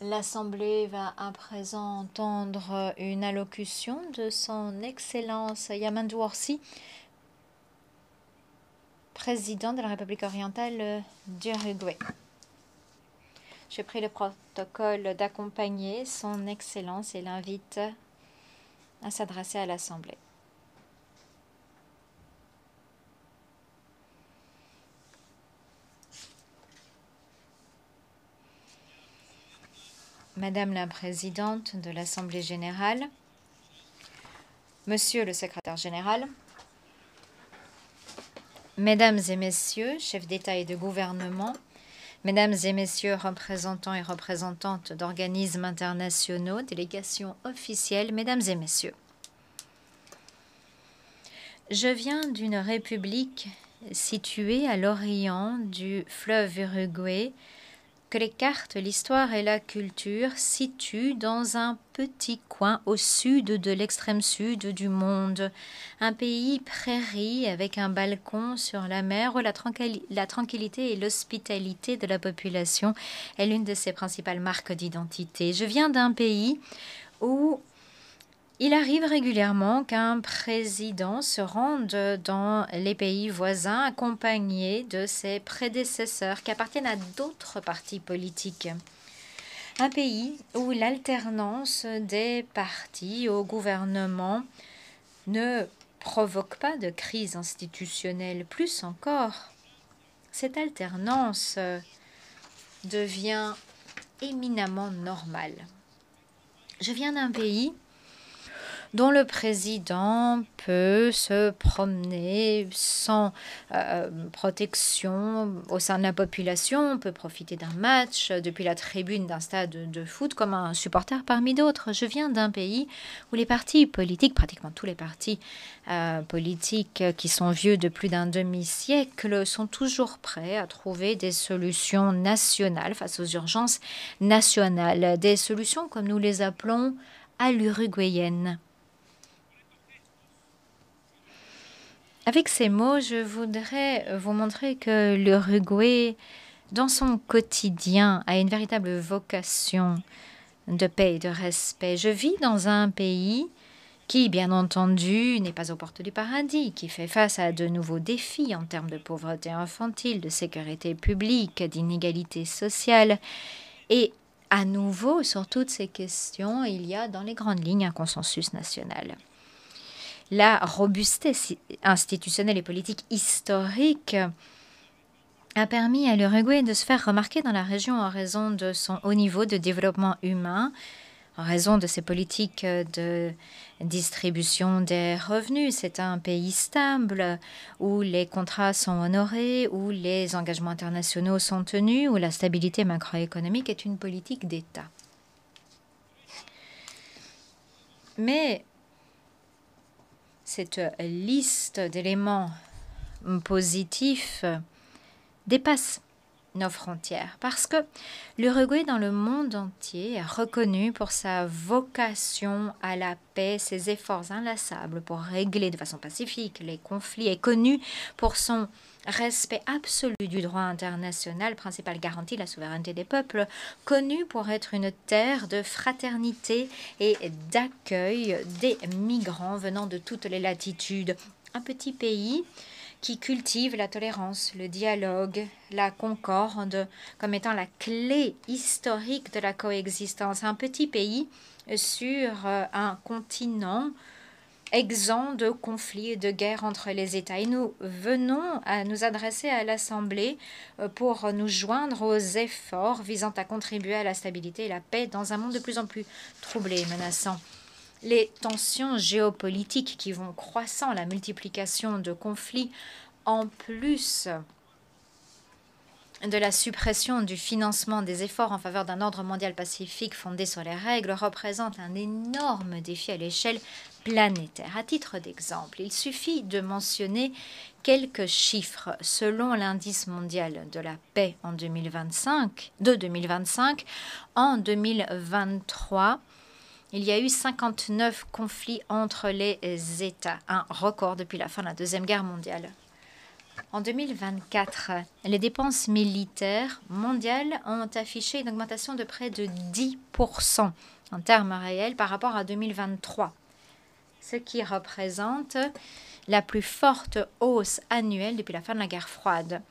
L'Assemblée va à présent entendre une allocution de son Excellence Yamandu Orsi, président de la République orientale d'Uruguay. Je prie le protocole d'accompagner son Excellence et l'invite à s'adresser à l'Assemblée. Madame la Présidente de l'Assemblée générale, Monsieur le Secrétaire général, Mesdames et Messieurs, chefs d'État et de gouvernement, Mesdames et Messieurs, représentants et représentantes d'organismes internationaux, délégations officielles, Mesdames et Messieurs, je viens d'une république située à l'orient du fleuve Uruguay, que les cartes, l'histoire et la culture situent dans un petit coin au sud de l'extrême sud du monde, un pays prairie avec un balcon sur la mer où la tranquillité et l'hospitalité de la population est l'une de ses principales marques d'identité. Je viens d'un pays où il arrive régulièrement qu'un président se rende dans les pays voisins accompagné de ses prédécesseurs qui appartiennent à d'autres partis politiques. Un pays où l'alternance des partis au gouvernement ne provoque pas de crise institutionnelle. Plus encore, cette alternance devient éminemment normale. Je viens d'un pays dont le président peut se promener sans protection au sein de la population, peut profiter d'un match depuis la tribune d'un stade de foot comme un supporter parmi d'autres. Je viens d'un pays où les partis politiques, pratiquement tous les partis politiques qui sont vieux de plus d'un demi-siècle, sont toujours prêts à trouver des solutions nationales face aux urgences nationales, des solutions comme nous les appelons à l'uruguayenne. Avec ces mots, je voudrais vous montrer que l'Uruguay, dans son quotidien, a une véritable vocation de paix et de respect. Je vis dans un pays qui, bien entendu, n'est pas aux portes du paradis, qui fait face à de nouveaux défis en termes de pauvreté infantile, de sécurité publique, d'inégalité sociale. Et à nouveau, sur toutes ces questions, il y a dans les grandes lignes un consensus national. La robustesse institutionnelle et politique historique a permis à l'Uruguay de se faire remarquer dans la région en raison de son haut niveau de développement humain, en raison de ses politiques de distribution des revenus. C'est un pays stable où les contrats sont honorés, où les engagements internationaux sont tenus, où la stabilité macroéconomique est une politique d'État. Mais cette liste d'éléments positifs dépasse nos frontières parce que l'Uruguay dans le monde entier est reconnu pour sa vocation à la paix, ses efforts inlassables pour régler de façon pacifique les conflits, est connu pour son respect absolu du droit international, principale garantie de la souveraineté des peuples, connu pour être une terre de fraternité et d'accueil des migrants venant de toutes les latitudes. Un petit pays qui cultive la tolérance, le dialogue, la concorde comme étant la clé historique de la coexistence. Un petit pays sur un continent exempt de conflits et de guerres entre les États. Et nous venons à nous adresser à l'Assemblée pour nous joindre aux efforts visant à contribuer à la stabilité et la paix dans un monde de plus en plus troublé et menaçant. Les tensions géopolitiques qui vont croissant, la multiplication de conflits, en plus de la suppression du financement des efforts en faveur d'un ordre mondial pacifique fondé sur les règles, représentent un énorme défi à l'échelle planétaire. À titre d'exemple, il suffit de mentionner quelques chiffres. Selon l'indice mondial de la paix en 2025, en 2023, il y a eu 59 conflits entre les États, un record depuis la fin de la Deuxième Guerre mondiale. En 2024, les dépenses militaires mondiales ont affiché une augmentation de près de 10% en termes réels par rapport à 2023, ce qui représente la plus forte hausse annuelle depuis la fin de la guerre froide.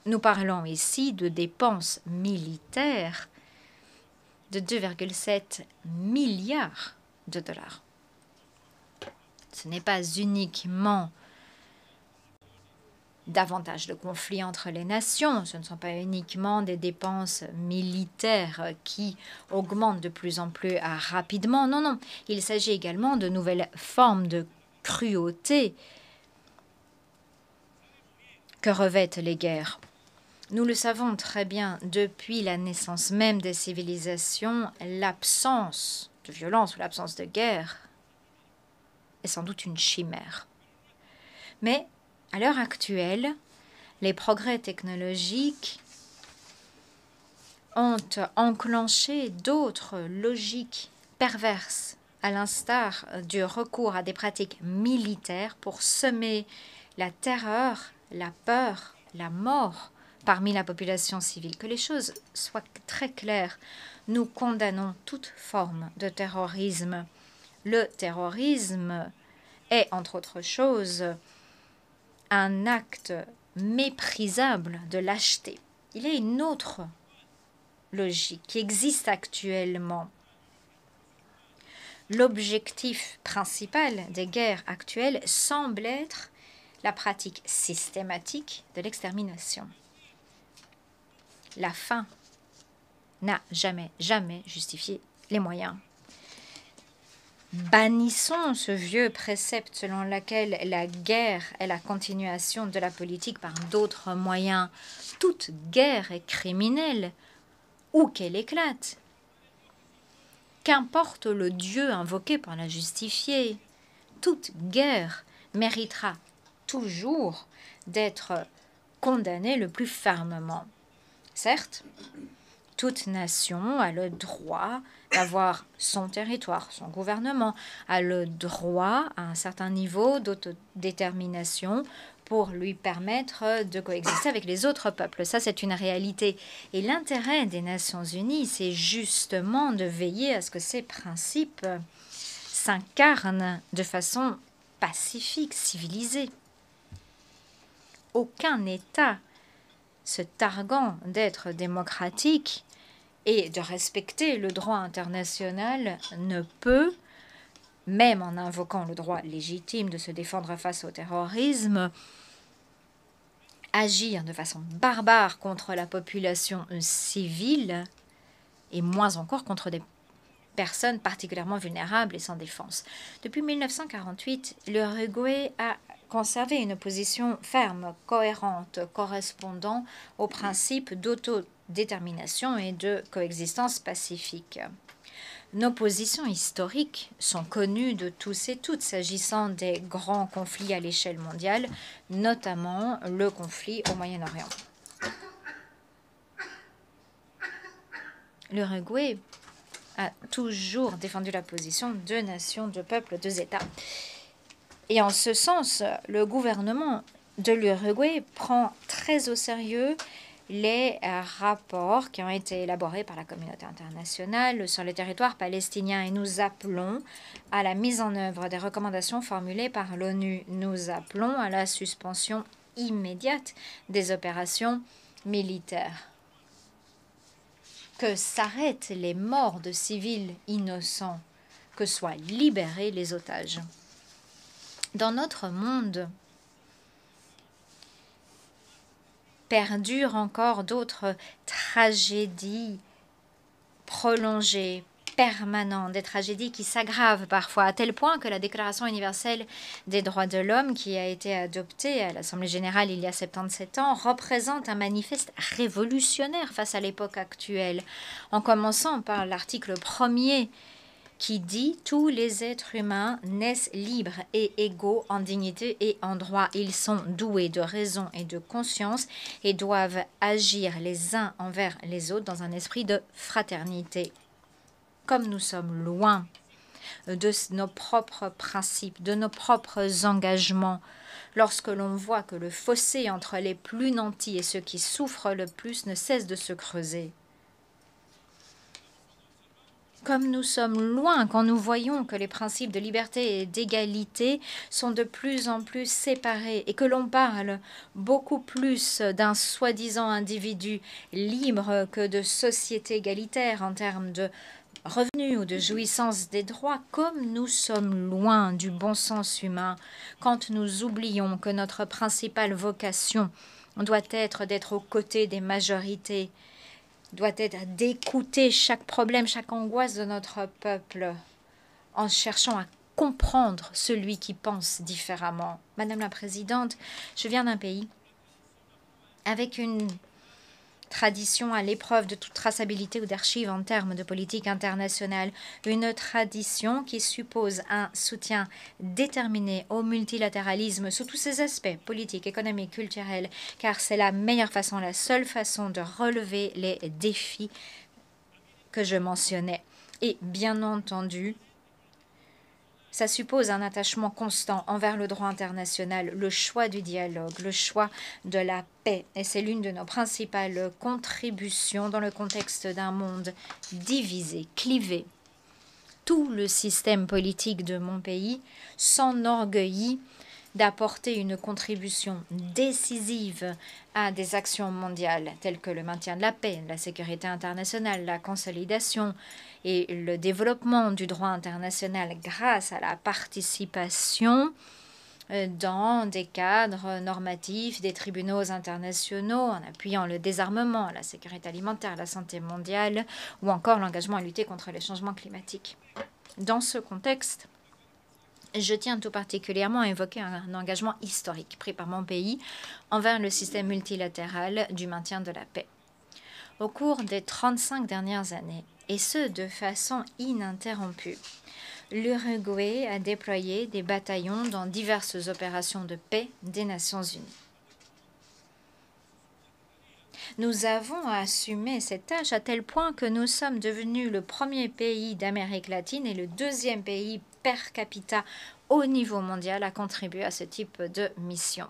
Nous parlons ici de dépenses militaires de 2,7 milliards de dollars. Ce n'est pas uniquement davantage de conflits entre les nations, ce ne sont pas uniquement des dépenses militaires qui augmentent de plus en plus rapidement, non, non, il s'agit également de nouvelles formes de cruauté que revêtent les guerres. Nous le savons très bien, depuis la naissance même des civilisations, l'absence de violence ou l'absence de guerre est sans doute une chimère. Mais à l'heure actuelle, les progrès technologiques ont enclenché d'autres logiques perverses, à l'instar du recours à des pratiques militaires pour semer la terreur, la peur, la mort parmi la population civile. Que les choses soient très claires, nous condamnons toute forme de terrorisme. Le terrorisme est, entre autres choses, un acte méprisable de lâcheté. Il y a une autre logique qui existe actuellement. L'objectif principal des guerres actuelles semble être la pratique systématique de l'extermination. La fin n'a jamais justifié les moyens. Bannissons ce vieux précepte selon lequel la guerre est la continuation de la politique par d'autres moyens. Toute guerre est criminelle, où qu'elle éclate. Qu'importe le Dieu invoqué pour la justifier, toute guerre méritera toujours d'être condamnée le plus fermement. Certes, toute nation a le droit d'avoir son territoire, son gouvernement, a le droit à un certain niveau d'autodétermination pour lui permettre de coexister avec les autres peuples. Ça, c'est une réalité. Et l'intérêt des Nations Unies, c'est justement de veiller à ce que ces principes s'incarnent de façon pacifique, civilisée. Aucun État se targuant d'être démocratique et de respecter le droit international ne peut, même en invoquant le droit légitime de se défendre face au terrorisme, agir de façon barbare contre la population civile et moins encore contre des personnes particulièrement vulnérables et sans défense. Depuis 1948, l'Uruguay a conservé une position ferme, cohérente, correspondant aux principes d'autodétermination et de coexistence pacifique. Nos positions historiques sont connues de tous et toutes s'agissant des grands conflits à l'échelle mondiale, notamment le conflit au Moyen-Orient. L'Uruguay a toujours défendu la position deux nations, deux peuples, deux États. Et en ce sens, le gouvernement de l'Uruguay prend très au sérieux les rapports qui ont été élaborés par la communauté internationale sur le territoire palestinien et nous appelons à la mise en œuvre des recommandations formulées par l'ONU. Nous appelons à la suspension immédiate des opérations militaires. Que s'arrêtent les morts de civils innocents, que soient libérés les otages. Dans notre monde, perdurent encore d'autres tragédies prolongées, permanentes, des tragédies qui s'aggravent parfois, à tel point que la Déclaration universelle des droits de l'homme, qui a été adoptée à l'Assemblée générale il y a 77 ans, représente un manifeste révolutionnaire face à l'époque actuelle, en commençant par l'article 1er qui dit « Tous les êtres humains naissent libres et égaux en dignité et en droit. Ils sont doués de raison et de conscience et doivent agir les uns envers les autres dans un esprit de fraternité. » Comme nous sommes loin de nos propres principes, de nos propres engagements, lorsque l'on voit que le fossé entre les plus nantis et ceux qui souffrent le plus ne cesse de se creuser. Comme nous sommes loin quand nous voyons que les principes de liberté et d'égalité sont de plus en plus séparés et que l'on parle beaucoup plus d'un soi-disant individu libre que de société égalitaire en termes de revenus ou de jouissance des droits, comme nous sommes loin du bon sens humain quand nous oublions que notre principale vocation doit être d'être aux côtés des majorités, doit être d'écouter chaque problème, chaque angoisse de notre peuple en cherchant à comprendre celui qui pense différemment. Madame la Présidente, je viens d'un pays avec une tradition à l'épreuve de toute traçabilité ou d'archives en termes de politique internationale, une tradition qui suppose un soutien déterminé au multilatéralisme sous tous ses aspects, politiques, économiques, culturels, car c'est la meilleure façon, la seule façon de relever les défis que je mentionnais. Et bien entendu, ça suppose un attachement constant envers le droit international, le choix du dialogue, le choix de la paix. Et c'est l'une de nos principales contributions dans le contexte d'un monde divisé, clivé. Tout le système politique de mon pays s'enorgueillit d'apporter une contribution décisive à des actions mondiales telles que le maintien de la paix, la sécurité internationale, la consolidation et le développement du droit international grâce à la participation dans des cadres normatifs des tribunaux internationaux en appuyant le désarmement, la sécurité alimentaire, la santé mondiale ou encore l'engagement à lutter contre les changements climatiques. Dans ce contexte, je tiens tout particulièrement à évoquer un engagement historique pris par mon pays envers le système multilatéral du maintien de la paix. Au cours des 35 dernières années, et ce de façon ininterrompue, l'Uruguay a déployé des bataillons dans diverses opérations de paix des Nations Unies. Nous avons assumé cette tâche à tel point que nous sommes devenus le premier pays d'Amérique latine et le deuxième pays per capita au niveau mondial à contribuer à ce type de mission.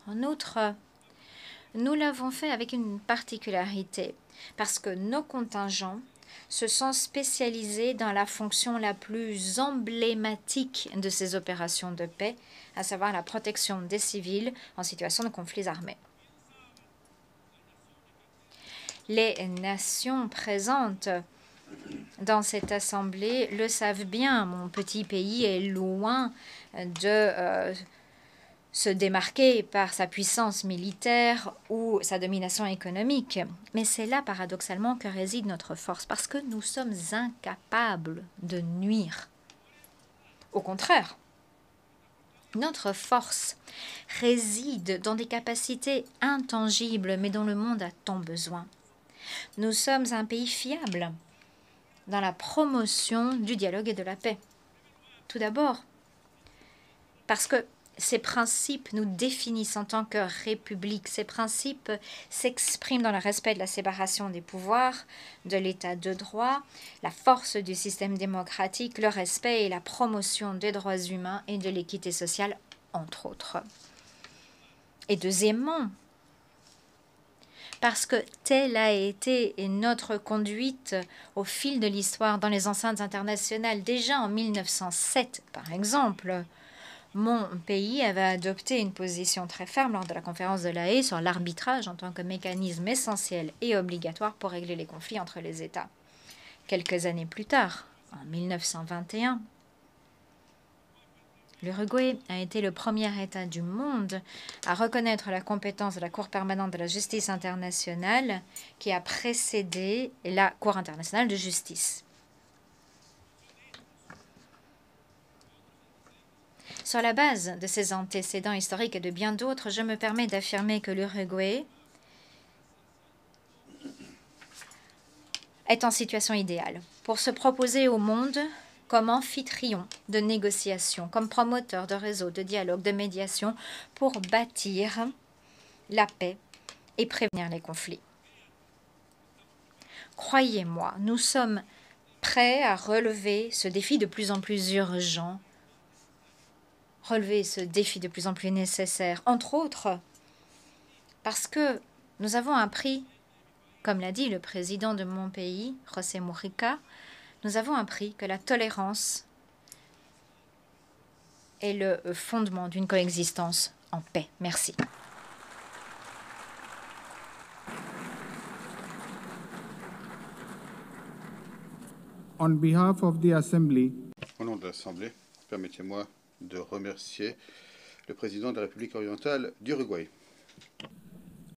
En outre, nous l'avons fait avec une particularité, parce que nos contingents se sont spécialisés dans la fonction la plus emblématique de ces opérations de paix, à savoir la protection des civils en situation de conflits armés. Les nations présentes dans cette assemblée le savent bien. Mon petit pays est loin de se démarquer par sa puissance militaire ou sa domination économique. Mais c'est là, paradoxalement, que réside notre force, parce que nous sommes incapables de nuire. Au contraire, notre force réside dans des capacités intangibles, mais dont le monde a tant besoin. Nous sommes un pays fiable dans la promotion du dialogue et de la paix. Tout d'abord, parce que ces principes nous définissent en tant que république. Ces principes s'expriment dans le respect de la séparation des pouvoirs, de l'état de droit, la force du système démocratique, le respect et la promotion des droits humains et de l'équité sociale, entre autres. Et deuxièmement, parce que telle a été notre conduite au fil de l'histoire dans les enceintes internationales. Déjà en 1907, par exemple, mon pays avait adopté une position très ferme lors de la conférence de La Haye sur l'arbitrage en tant que mécanisme essentiel et obligatoire pour régler les conflits entre les États. Quelques années plus tard, en 1921, l'Uruguay a été le premier État du monde à reconnaître la compétence de la Cour permanente de la justice internationale qui a précédé la Cour internationale de justice. Sur la base de ces antécédents historiques et de bien d'autres, je me permets d'affirmer que l'Uruguay est en situation idéale pour se proposer au monde comme amphitryon de négociations, comme promoteur de réseaux, de dialogue, de médiation, pour bâtir la paix et prévenir les conflits. Croyez-moi, nous sommes prêts à relever ce défi de plus en plus urgent, relever ce défi de plus en plus nécessaire, entre autres parce que nous avons appris, comme l'a dit le président de mon pays, José Mujica, nous avons appris que la tolérance est le fondement d'une coexistence en paix. Merci. On behalf of the Assembly, Au nom de l'Assemblée, permettez-moi de remercier le président de la République orientale d'Uruguay.